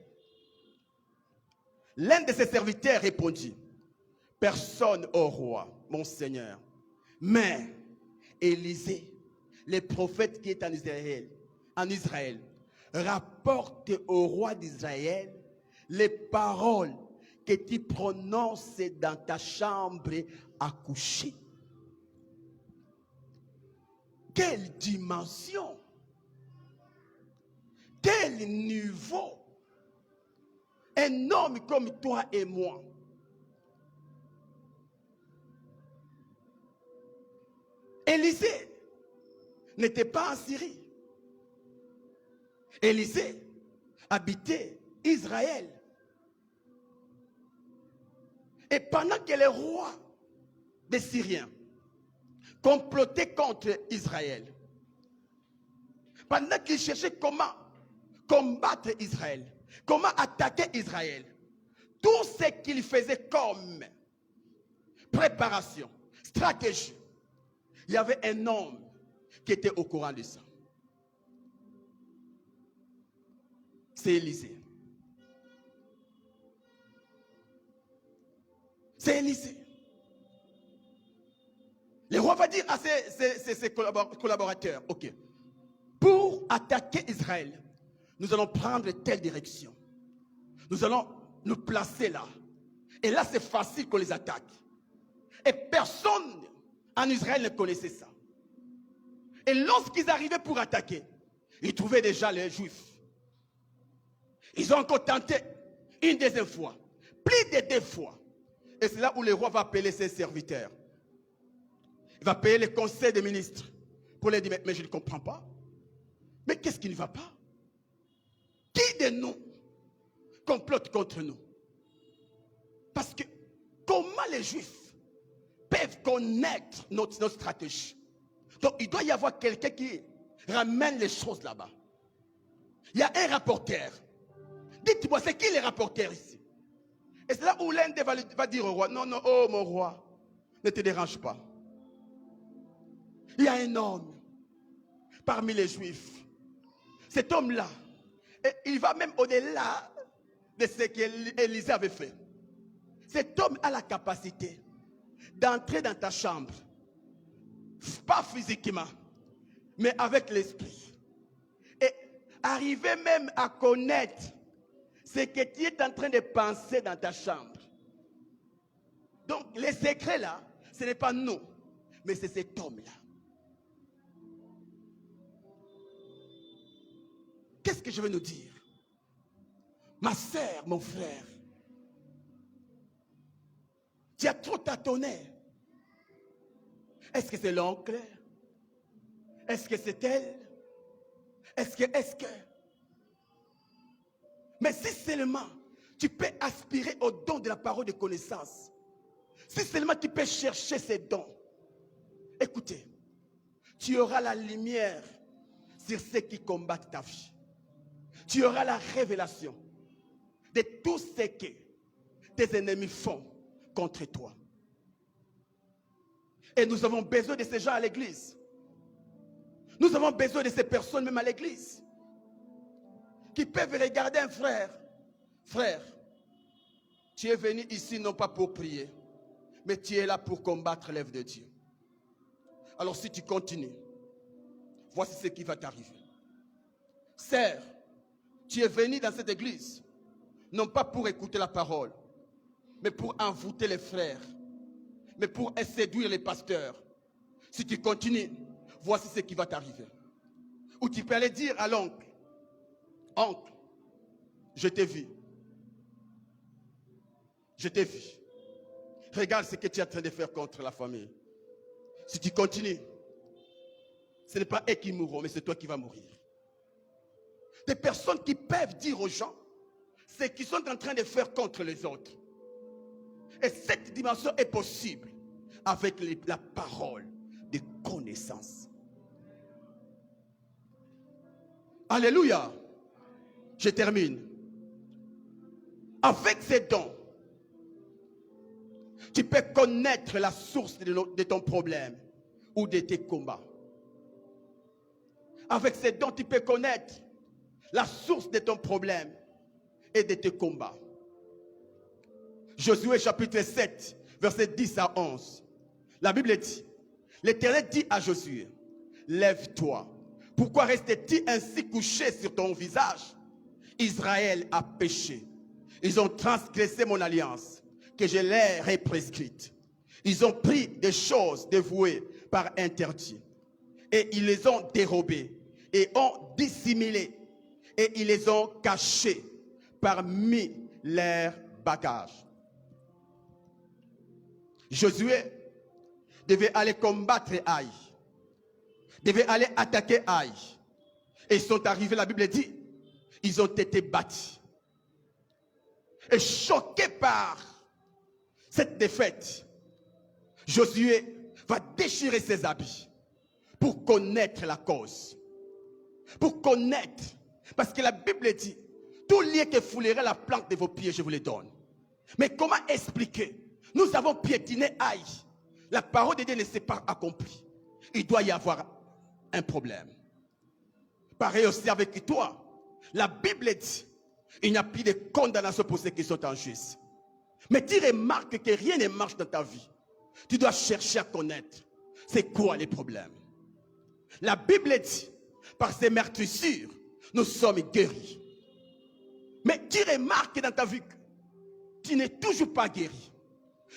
L'un de ses serviteurs répondit, personne au roi, mon Seigneur, mais Élisée, le prophète qui est en Israël, rapporte au roi d'Israël les paroles que tu prononces dans ta chambre à coucher. Quelle dimension, quel niveau. Un homme comme toi et moi, Élisée n'était pas en Syrie. Élisée habitait Israël. Et pendant que les rois des Syriens complotaient contre Israël, pendant qu'ils cherchaient comment combattre Israël, comment attaquer Israël, tout ce qu'ils faisaient comme préparation, stratégie, il y avait un homme qui était au courant de ça. C'est Élisée. C'est Élisée. Le roi va dire à ses collaborateurs, ok, pour attaquer Israël, nous allons prendre telle direction. Nous allons nous placer là. Et là, c'est facile qu'on les attaque. Et personne en Israël ne connaissait ça. Et lorsqu'ils arrivaient pour attaquer, ils trouvaient déjà les Juifs. Ils ont encore tenté une deuxième fois, plus de 2 fois. Et c'est là où le roi va appeler ses serviteurs. Il va appeler le conseil des ministres pour leur dire, mais je ne comprends pas. Mais qu'est-ce qui ne va pas? Qui de nous complote contre nous? Parce que comment les Juifs peuvent connaître notre stratégie? Donc il doit y avoir quelqu'un qui ramène les choses là-bas. Il y a un rapporteur. Dites-moi, c'est qui les rapporteurs ici? Et c'est là où l'un d'eux va dire au roi, non, non, oh mon roi, ne te dérange pas. Il y a un homme parmi les Juifs. Cet homme-là, il va même au-delà de ce qu'Élisée avait fait. Cet homme a la capacité d'entrer dans ta chambre, pas physiquement, mais avec l'esprit. Et arriver même à connaître ce que tu es en train de penser dans ta chambre. Donc, les secrets là, ce n'est pas nous, mais c'est cet homme-là. Qu'est-ce que je veux nous dire? Ma sœur, mon frère, tu as trop tâtonné. Est-ce que c'est l'oncle? Est-ce que c'est elle? Est-ce que... Mais si seulement tu peux aspirer au don de la parole de connaissance, si seulement tu peux chercher ces dons, écoutez, tu auras la lumière sur ceux qui combattent ta vie. Tu auras la révélation de tout ce que tes ennemis font contre toi. Et nous avons besoin de ces gens à l'église. Nous avons besoin de ces personnes même à l'église qui peuvent regarder un frère. Frère, tu es venu ici non pas pour prier, mais tu es là pour combattre l'œuvre de Dieu. Alors si tu continues, voici ce qui va t'arriver. Sœur, tu es venu dans cette église, non pas pour écouter la parole, mais pour envoûter les frères, mais pour séduire les pasteurs. Si tu continues, voici ce qui va t'arriver. Ou tu peux aller dire à l'oncle, oncle, je t'ai vu. Je t'ai vu. Regarde ce que tu es en train de faire contre la famille. Si tu continues, ce n'est pas eux qui mourront, mais c'est toi qui vas mourir. Des personnes qui peuvent dire aux gens ce qu'ils sont en train de faire contre les autres. Et cette dimension est possible avec la parole de connaissance. Alléluia. Je termine. Avec ces dons, tu peux connaître la source de ton problème ou de tes combats. Avec ces dons, tu peux connaître la source de ton problème et de tes combats. Josué chapitre 7, verset 10 à 11. La Bible dit, l'Éternel dit à Josué, lève-toi. Pourquoi restes-tu ainsi couché sur ton visage? Israël a péché. Ils ont transgressé mon alliance que je leur ai prescrite. Ils ont pris des choses dévouées par interdit. Et ils les ont dérobées et ont dissimulées. Et ils les ont cachées parmi leurs bagages. Josué devait aller combattre Aïe. Devait aller attaquer Aïe. Et ils sont arrivés, la Bible dit, ils ont été battus. Et choqués par cette défaite, Josué va déchirer ses habits pour connaître la cause. Pour connaître. Parce que la Bible dit, tout lieu que foulerait la plante de vos pieds, je vous les donne. Mais comment expliquer? Nous avons piétiné Aïe. La parole de Dieu ne s'est pas accomplie. Il doit y avoir un problème. Pareil aussi avec toi. La Bible dit, il n'y a plus de condamnation pour ceux qui sont en justice. Mais tu remarques que rien ne marche dans ta vie. Tu dois chercher à connaître c'est quoi les problèmes. La Bible dit, par ces meurtrissures, nous sommes guéris. Mais tu remarques dans ta vie que tu n'es toujours pas guéri.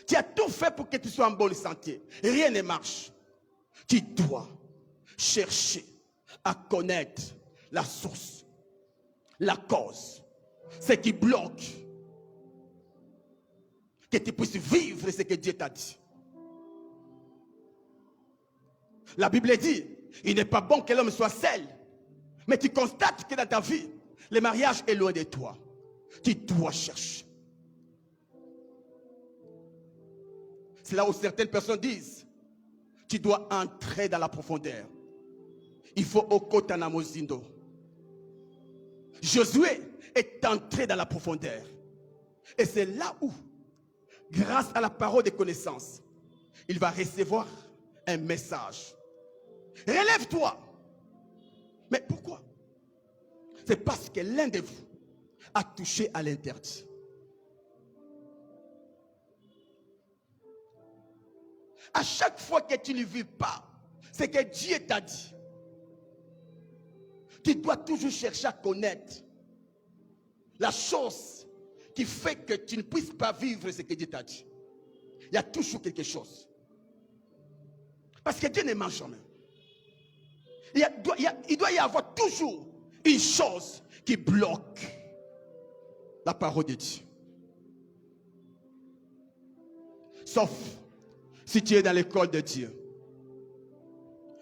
Tu as tout fait pour que tu sois en bonne santé. Rien ne marche. Tu dois chercher à connaître la source, la cause, ce qui bloque que tu puisses vivre ce que Dieu t'a dit. La Bible dit, il n'est pas bon que l'homme soit seul. Mais tu constates que dans ta vie, le mariage est loin de toi. Tu dois chercher. C'est là où certaines personnes disent, tu dois entrer dans la profondeur. Il faut okota na mozindo. Josué est entré dans la profondeur. Et c'est là où, grâce à la parole de connaissance, il va recevoir un message. Relève-toi. Mais pourquoi? C'est parce que l'un de vous a touché à l'interdit. À chaque fois que tu ne vis pas ce que Dieu t'a dit, tu dois toujours chercher à connaître la chose qui fait que tu ne puisses pas vivre ce que Dieu t'a dit. Il y a toujours quelque chose. Parce que Dieu ne ment jamais. Il doit y avoir toujours une chose qui bloque la parole de Dieu. Sauf si tu es dans l'école de Dieu.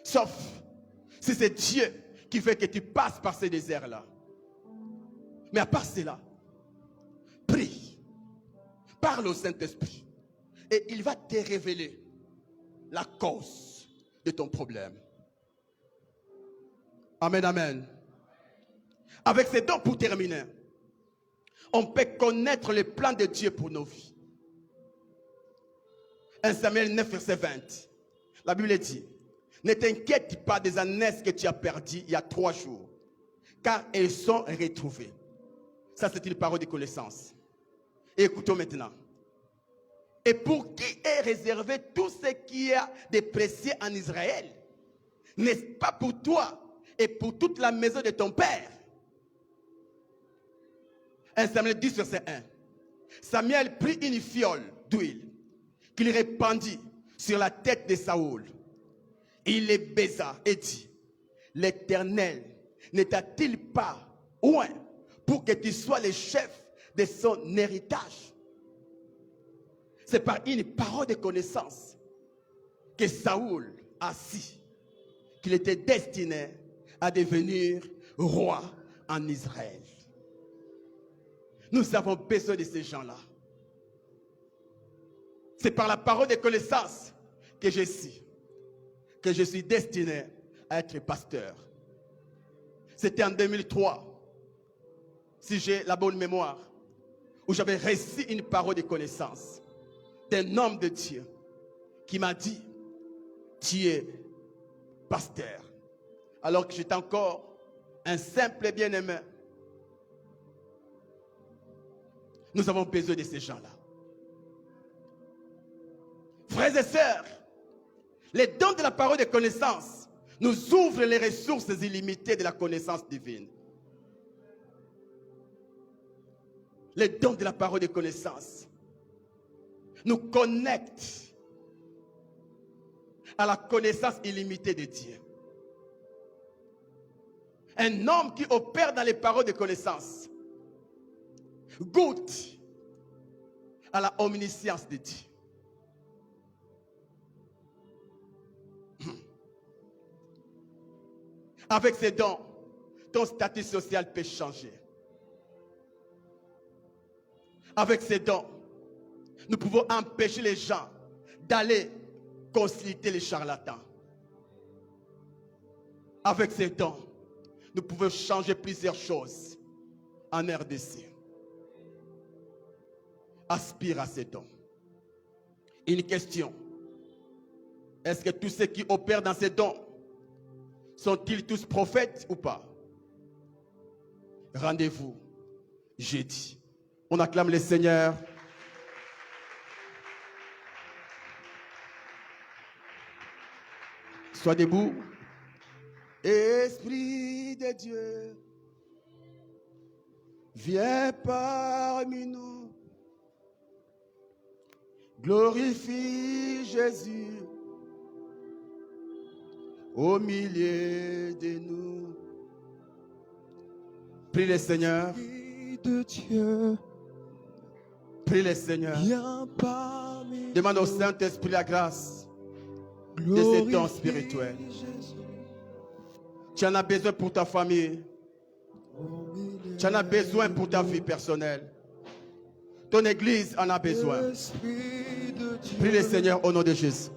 Sauf si c'est Dieu qui fait que tu passes par ces déserts-là. Mais à part cela, prie. Parle au Saint-Esprit. Et il va te révéler la cause de ton problème. Amen, amen. Avec ces dons pour terminer, on peut connaître le plan de Dieu pour nos vies. 1 Samuel 9, verset 20. La Bible dit, ne t'inquiète pas des ânesses que tu as perdues il y a 3 jours, car elles sont retrouvées. Ça, c'est une parole de connaissance. Et écoutons maintenant. Et pour qui est réservé tout ce qui est de précieux en Israël? N'est-ce pas pour toi et pour toute la maison de ton père? 1 Samuel 10, verset 1. Samuel prit une fiole d'huile qu'il répandit sur la tête de Saoul. Il les baisa et dit, l'Éternel ne t'a-t-il pas oint pour que tu sois le chef de son héritage? C'est par une parole de connaissance que Saoul a su qu'il était destiné à devenir roi en Israël. Nous avons besoin de ces gens-là. C'est par la parole de connaissance que je sais que je suis destiné à être pasteur. C'était en 2003, si j'ai la bonne mémoire, où j'avais reçu une parole de connaissance d'un homme de Dieu qui m'a dit, tu es pasteur. Alors que j'étais encore un simple bien-aimé. Nous avons besoin de ces gens-là. Frères et sœurs, les dons de la parole de connaissance nous ouvrent les ressources illimitées de la connaissance divine. Les dons de la parole de connaissance nous connectent à la connaissance illimitée de Dieu. Un homme qui opère dans les paroles de connaissance goûte à la omniscience de Dieu. Avec ces dons, ton statut social peut changer. Avec ces dons, nous pouvons empêcher les gens d'aller consulter les charlatans. Avec ces dons, nous pouvons changer plusieurs choses en RDC. Aspire à ces dons. Une question. Est-ce que tous ceux qui opèrent dans ces dons sont-ils tous prophètes ou pas? Rendez-vous jeudi. On acclame le Seigneur. Sois debout. Esprit de Dieu, viens parmi nous. Glorifie Jésus au milieu de nous. Prie le Seigneur. Esprit de Dieu, Prie le Seigneur. viens parmi Demande au nous. Saint-Esprit la grâce de ces dons Glorifie spirituels. Jésus Tu en as besoin pour ta famille. au milieu Tu en as besoin pour ta vie personnelle. Ton église en a besoin. Esprit de Dieu, Prie le Seigneur au nom de Jésus.